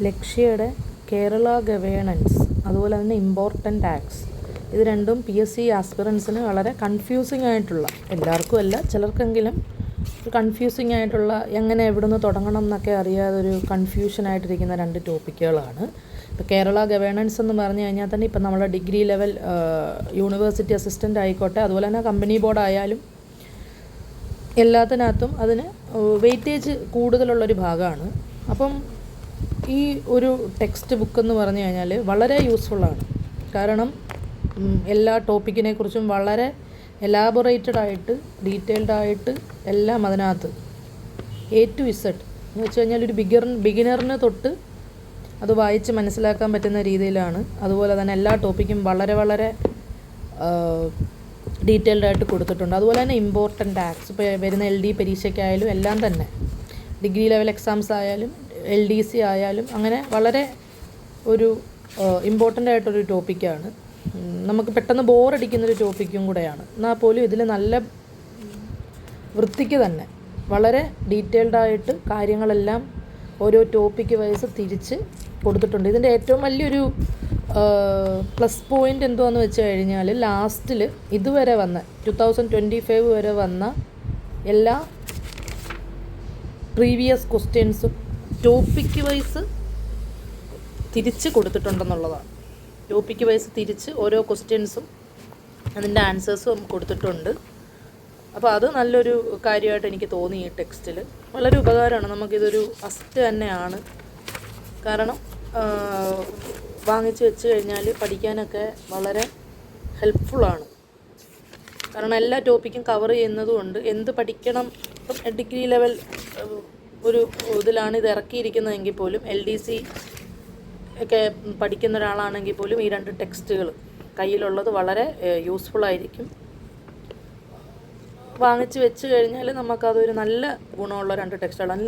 ലക്ഷ്യയുടെ Kerala governance, അതുപോലെ തന്നെ important acts, ഇത് രണ്ടും PSC ആസ്പിറൻസിന് വളരെ കൺഫ്യൂസിങ് ആയിട്ടുള്ള, എല്ലാവർക്കും അല്ല ചിലർക്കെങ്കിലും കൺഫ്യൂസിങ് ആയിട്ടുള്ള, എങ്ങനെ എവിടുന്ന് തുടങ്ങണം എന്നൊക്കെ അറിയാതെ ഒരു കൺഫ്യൂഷനായിട്ടിരിക്കുന്ന രണ്ട് ടോപ്പിക്കുകളാണ്. ഇപ്പോൾ കേരള ഗവേണൻസ് എന്ന് പറഞ്ഞു കഴിഞ്ഞാൽ തന്നെ ഇപ്പം നമ്മളെ ഡിഗ്രി ലെവൽ യൂണിവേഴ്സിറ്റി അസിസ്റ്റൻ്റ് ആയിക്കോട്ടെ, അതുപോലെ തന്നെ കമ്പനി ബോർഡ് ആയാലും എല്ലാത്തിനകത്തും അതിന് വെയിറ്റേജ് കൂടുതലുള്ളൊരു ഭാഗമാണ്. അപ്പം ഈ ഒരു ടെക്സ്റ്റ് ബുക്ക് എന്ന് പറഞ്ഞു കഴിഞ്ഞാൽ വളരെ യൂസ്ഫുള്ളാണ്. കാരണം എല്ലാ ടോപ്പിക്കിനെ കുറിച്ചും വളരെ എലാബറേറ്റഡ് ആയിട്ട്, ഡീറ്റെയിൽഡ് ആയിട്ട് എല്ലാം അതിനകത്ത് A to Z എന്ന് വെച്ച് കഴിഞ്ഞാൽ ഒരു ബിഗിനറിന് തൊട്ട് അത് വായിച്ച് മനസ്സിലാക്കാൻ പറ്റുന്ന രീതിയിലാണ്. അതുപോലെ തന്നെ എല്ലാ ടോപ്പിക്കും വളരെ വളരെ ഡീറ്റെയിൽഡ് ആയിട്ട് കൊടുത്തിട്ടുണ്ട്. അതുപോലെ തന്നെ ഇമ്പോർട്ടൻ്റ് ആക്ട്സ്, ഇപ്പോൾ വരുന്ന LD പരീക്ഷയ്ക്കായാലും എല്ലാം തന്നെ, ഡിഗ്രി ലെവൽ എക്സാംസ് ആയാലും LDC ആയാലും അങ്ങനെ വളരെ ഒരു ഇമ്പോർട്ടൻ്റ് ആയിട്ടൊരു ടോപ്പിക്കാണ്. നമുക്ക് പെട്ടെന്ന് ബോറടിക്കുന്നൊരു ടോപ്പിക്കും കൂടെയാണ്. എന്നാൽ പോലും ഇതിൽ നല്ല വൃത്തിക്ക് തന്നെ വളരെ ഡീറ്റെയിൽഡായിട്ട് കാര്യങ്ങളെല്ലാം ഓരോ ടോപ്പിക്ക് വൈസ് തിരിച്ച് കൊടുത്തിട്ടുണ്ട്. ഇതിൻ്റെ ഏറ്റവും വലിയൊരു പ്ലസ് പോയിൻ്റ് എന്തുവാന്ന് വെച്ച് കഴിഞ്ഞാൽ, ലാസ്റ്റിൽ ഇതുവരെ വന്ന 2025 വരെ വന്ന എല്ലാ പ്രീവിയസ് ക്വസ്റ്റ്യൻസും ടോപ്പിക്ക് വൈസ് തിരിച്ച് കൊടുത്തിട്ടുണ്ടെന്നുള്ളതാണ്. ടോപ്പിക്ക് വൈസ് തിരിച്ച് ഓരോ ക്വസ്റ്റ്യൻസും അതിൻ്റെ ആൻസേഴ്സും കൊടുത്തിട്ടുണ്ട്. അപ്പോൾ അത് നല്ലൊരു കാര്യമായിട്ട് എനിക്ക് തോന്നി. ഈ ടെക്സ്റ്റിൽ വളരെ ഉപകാരമാണ്. നമുക്കിതൊരു ഫസ്റ്റ് തന്നെയാണ്. കാരണം വാങ്ങിച്ച് വെച്ച് കഴിഞ്ഞാൽ പഠിക്കാനൊക്കെ വളരെ ഹെൽപ്ഫുള്ളാണ്. കാരണം എല്ലാ ടോപ്പിക്കും കവർ ചെയ്യുന്നതുകൊണ്ട് എന്ത് പഠിക്കണം, ഇപ്പം ഡിഗ്രി ലെവൽ ഒരു ഇതിലാണ് ഇത് ഇറക്കിയിരിക്കുന്നതെങ്കിൽ പോലും LDC ഒക്കെ പഠിക്കുന്ന ഒരാളാണെങ്കിൽ പോലും ഈ രണ്ട് ടെക്സ്റ്റുകൾ കയ്യിലുള്ളത് വളരെ യൂസ്ഫുള്ളായിരിക്കും. വാങ്ങിച്ച് വെച്ച് കഴിഞ്ഞാൽ നമുക്കതൊരു നല്ല ഗുണമുള്ള രണ്ട് ടെക്സ്റ്റുകളാണ്.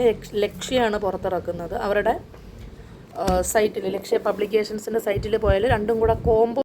ലക്ഷ്യമാണ് പുറത്തിറക്കുന്നത്. അവരുടെ സൈറ്റിൽ, ലക്ഷ്യ പബ്ലിക്കേഷൻസിൻ്റെ സൈറ്റിൽ പോയാൽ രണ്ടും കൂടെ കോംബോ